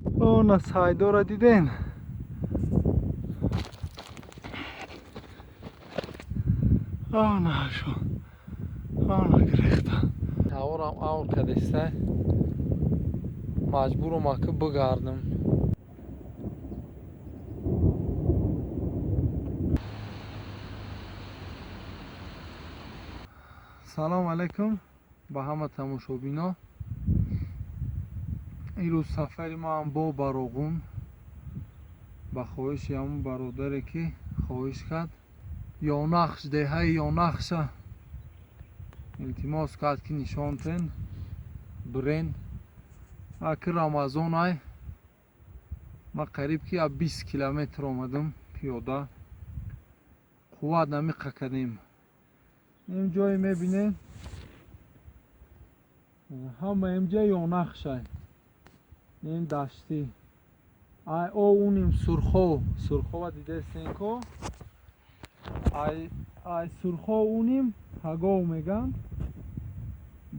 اون سایدو را دیدین؟ آن شو آن گرفته تاورم آور کدسته مجبورم که بگردم. سلام علیکم به همه تماشابینا. این روز سفری ما هم با براغون به خواهش همون برادره که خواهش کرد یا نقش دهه یا نقش التماس کرد که نشان تن برین اکر رمضان های ما قریب که 20 کیلومتر آمدم پیاده قوت نمیقه کردیم. این جای میبینین همه اینجا یا نقش های این دشتی ای او اونیم سرخو دیده سینکو ای سرخو اونیم هگاو میگن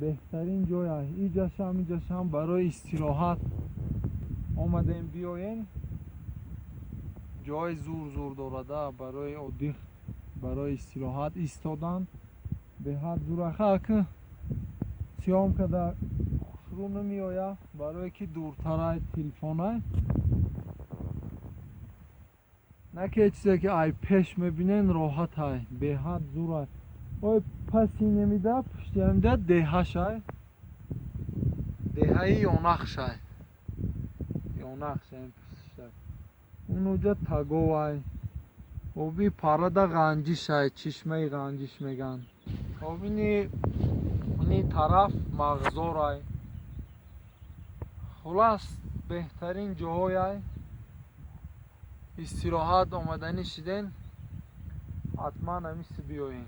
بهترین جای های اینجا شم برای استراحت آمدیم بیاین. جای زور دارده برای عادی برای استراحت ایستادن به حد زورخه که سیام که در رو نمی آید برای که دورتر تلفن های نه که چیزی که ای پیش میبینین راحت های به حد زور های اوی پسی نمیده پشتی همیده دهش های دهه یا نقش های اونجا تگو های و بی پرده غنجیش های چشمه غنجیش میگن و اینی طرف مغزار های خلاص بهترین جاهای های استراحت آمدنی شدین حتما همیشه بیاین.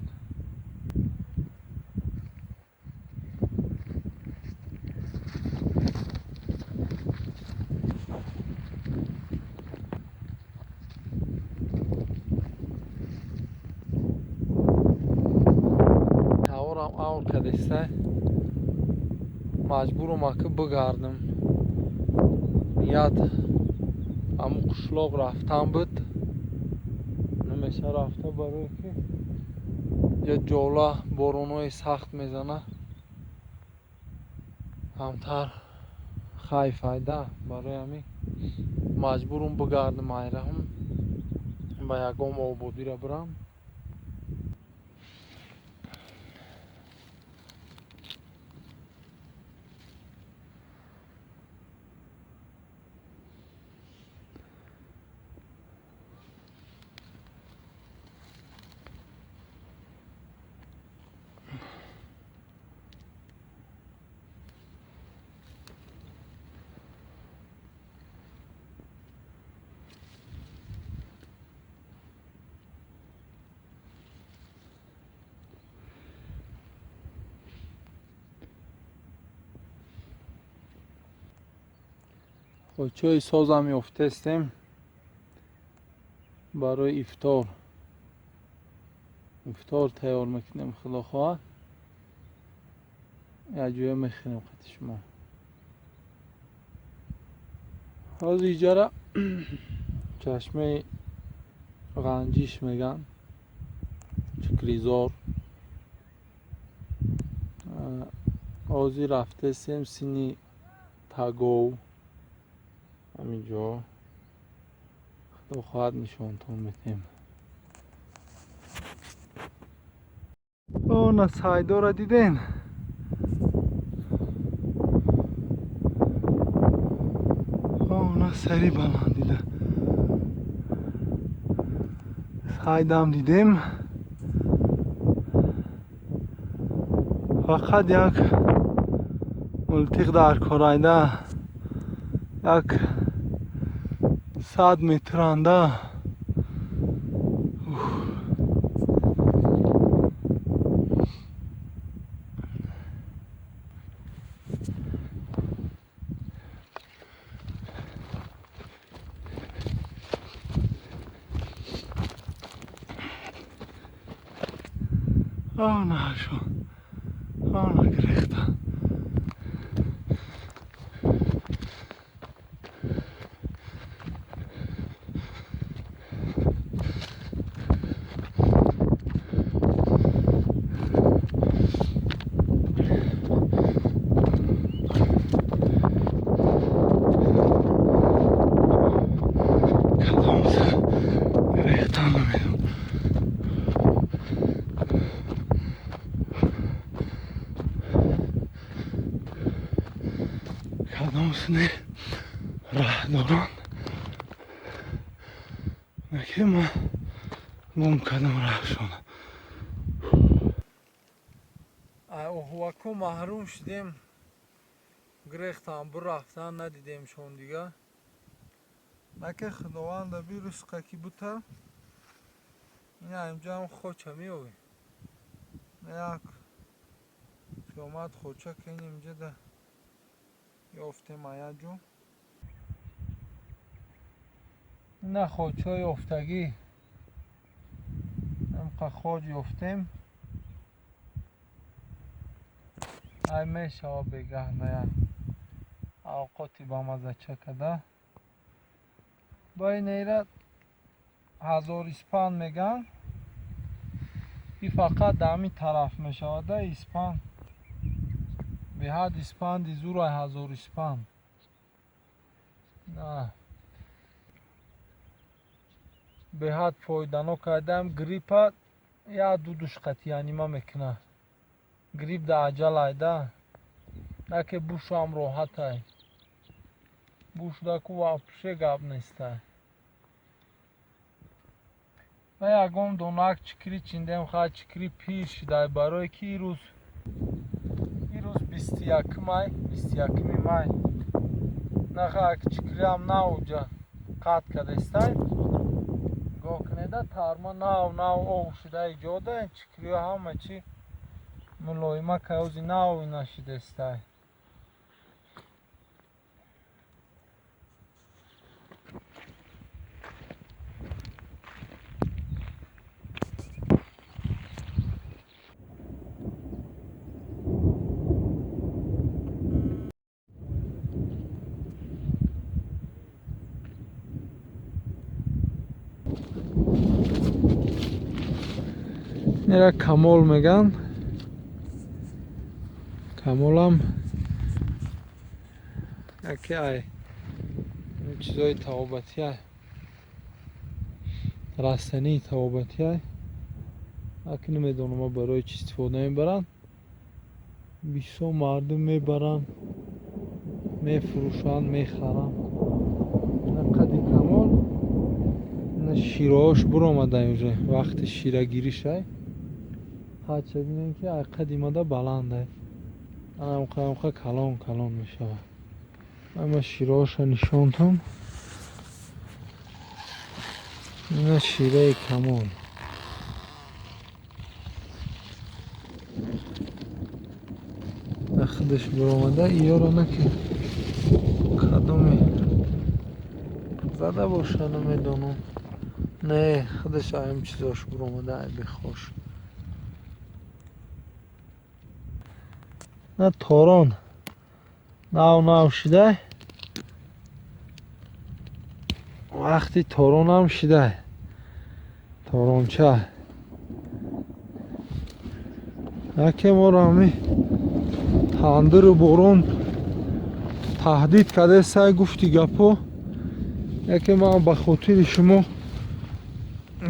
تاورم آور کدسته مجبورم که بگردم. نیت همون قشلاق رفتم بود نمیشه رفته برای که یه جوله بارونای سخت میزنه همتر خیلی فایده برای همین مجبورم بگردم ایره هم به یکم آبادی را برم. خب چای سازم میافتستیم برای افطار تیار میکنیم. خدا خواهد یه جویه میخینیم خط شما از اینجا را چشمه غنجیش میگن چکریزار آزی رفته سیم سینی تگو همینجا خدا خواهد نشانتون میتیم. اون سایدو را دیدین؟ اون سری بلند دیده سایدم دیدیم. فقط یک ملتق در کرایده یک 100 متر انده آن شو آن گرفته نه راه دارن که ما ممکنم راه شدم. وکو محروم شدیم گریختم برفتن ندیدیمشون دیگه. نکه خداوند بیروس که بوده این اینجا هم خوچه میوی یک پیامد خوچه که این اینجا ده یافتیم آیا جو نه خوچه یافتگی نمقه خوچ یافتیم ای میشه ها بگه نه اوقاتی با مزه چکده با این ایرد 1000 اسپان میگن این فقط دمی طرف میشوده اسپان به حد اسپان دیزور 1000 اسپان نه به حد پایدانو کردم گریپ یا دودش قطعی انیمه میکنه گریپ ده عجل ایده نه که بوش هم راحت های بوش ده که واپشه گب نیسته و یکم دونک چکری چیندیم خواه چکری پیش ده برای که این روز 21 مای 21 مای نخواه که چکری هم نه اوجا قد کدسته گو کنیده تارما ناو او شده ایجاده چکری همه چی ملایمه که اوزی ناو اینا شدسته نیره کمال میگن کمال هم یکی ای این چیزای توابتی های رستنی توابتی های اکی نمیدونم برای چی استفاده میبرن بیشتر مردم میبرن میفروشن میخرن نقدی کمال نه شیرهاش برآمده اینجا وقت شیره گیری شد حدشه بینن که قدیمه بلنده امقه کلان کلان میشه اما شیرهاش نشان تام این شیره کمال خودش برآمده ایا رو نکن کدومی زده باشه نمیدونم نه خودش هم چیزاش برآمده ای بخوش نه تاران ناو شده وقتی تاران هم شده تارانچه یکی ما را همی تندر بارون تهدید کرده سعی گفتی گپا یکی ما به خاطر شما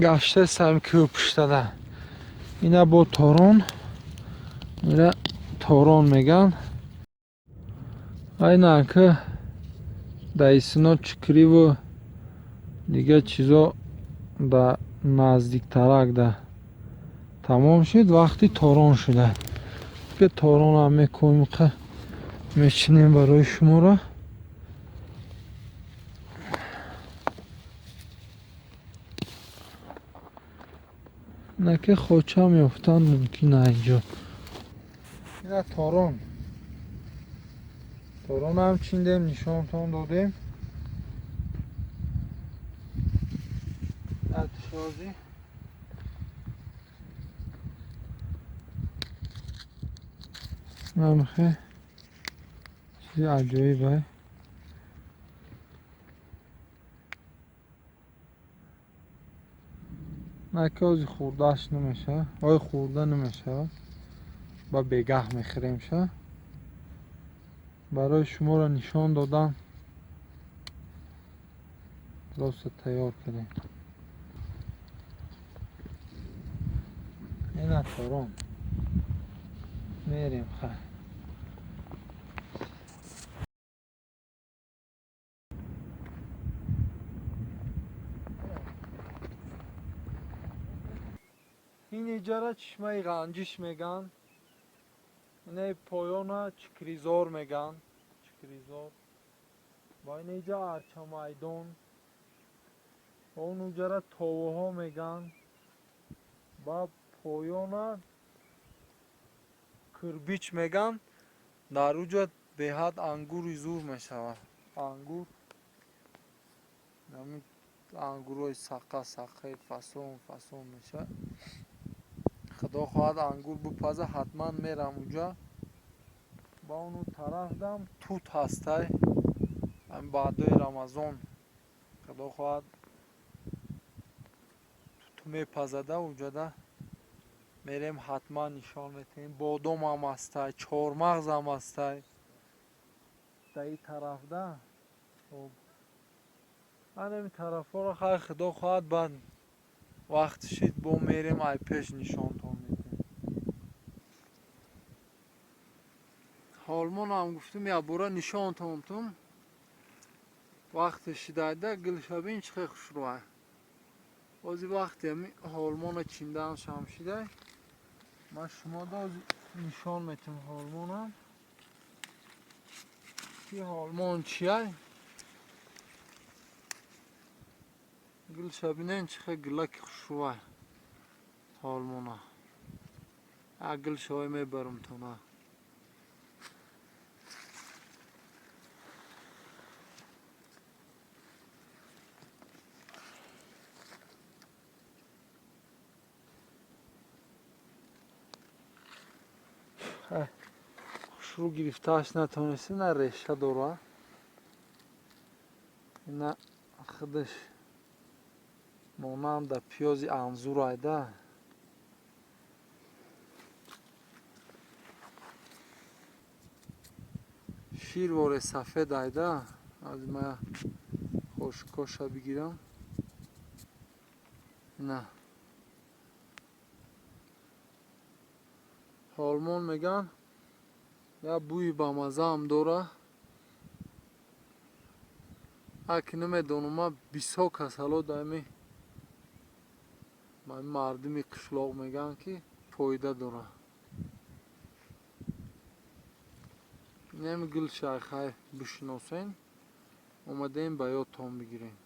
گشته سعیم که پشتده اینه با تاران میره تاران میگن اینه که دایسنا چکری و دیگه چیزا در نزدیک ترک ده تمام شد وقتی تاران شده که تاران هم میکنیم که میچینیم برای شما را نه که خوچه هم یافتن ممکنه اینجا اینه تاران هم چیندیم نشان تان دادیم اتشازی نمخه چیزی عجایبه نکه از خوردهش نمیشه آی خورده نمیشه با بگه میخریم شه برای شما را نشان دادم درست تیار کردیم این تاران میریم خیلی این ایجاره چشمه غنجش میگن. اینه پایانا چکریزار میگن. چکریزار. با این ایجا ارچه میدان. با اون ایجاره تاوه ها میگن. با پایانا کربیچ میگن. در اوجا به حد انگوری زور میشود. انگور نمی انگورای سقه فصون میشه. خدا خواهد انگور بپزه حتما میرم اونجا. با اونو طرف دم توت هسته. هم بعدای رمضان خدا خواهد توت میپزده اونجا ده میریم حتما نشان میتیم. بادام هم هسته، چهارمغز هم هسته در این طرف ده. خب همین طرف ها رو خیلی خدا خواهد بعد وقت شید با میریم ای پیش نشان تان میتیم. حالمان هم گفتم یا برا نشان تان تون وقت شیدایده گلشبین چه خوش روه. بازی وقتی همی حالمان چیندن شمشیده من شما دا نشان میتیم حالمان هم. این حالمان چیه؟ گلشبینه چه گلک خوش روه حالمان ها. اگل شوی میبرم تونه. خوش رو گرفتهش نتونستی نه ریشه داره. نه خودش مانند در پیازی انزور ایده. شیروار سفید ایده. از ما خوشکاشا بگیرم. نه حالمان میگن یا بوی با مزه هم داره. اکی نمیدونم ما بیسا کسالو دایمی مردمی قشلاق میگن که فایده داره. نمی گل شایخه بشناسین اومدیم با یادتان بگیریم.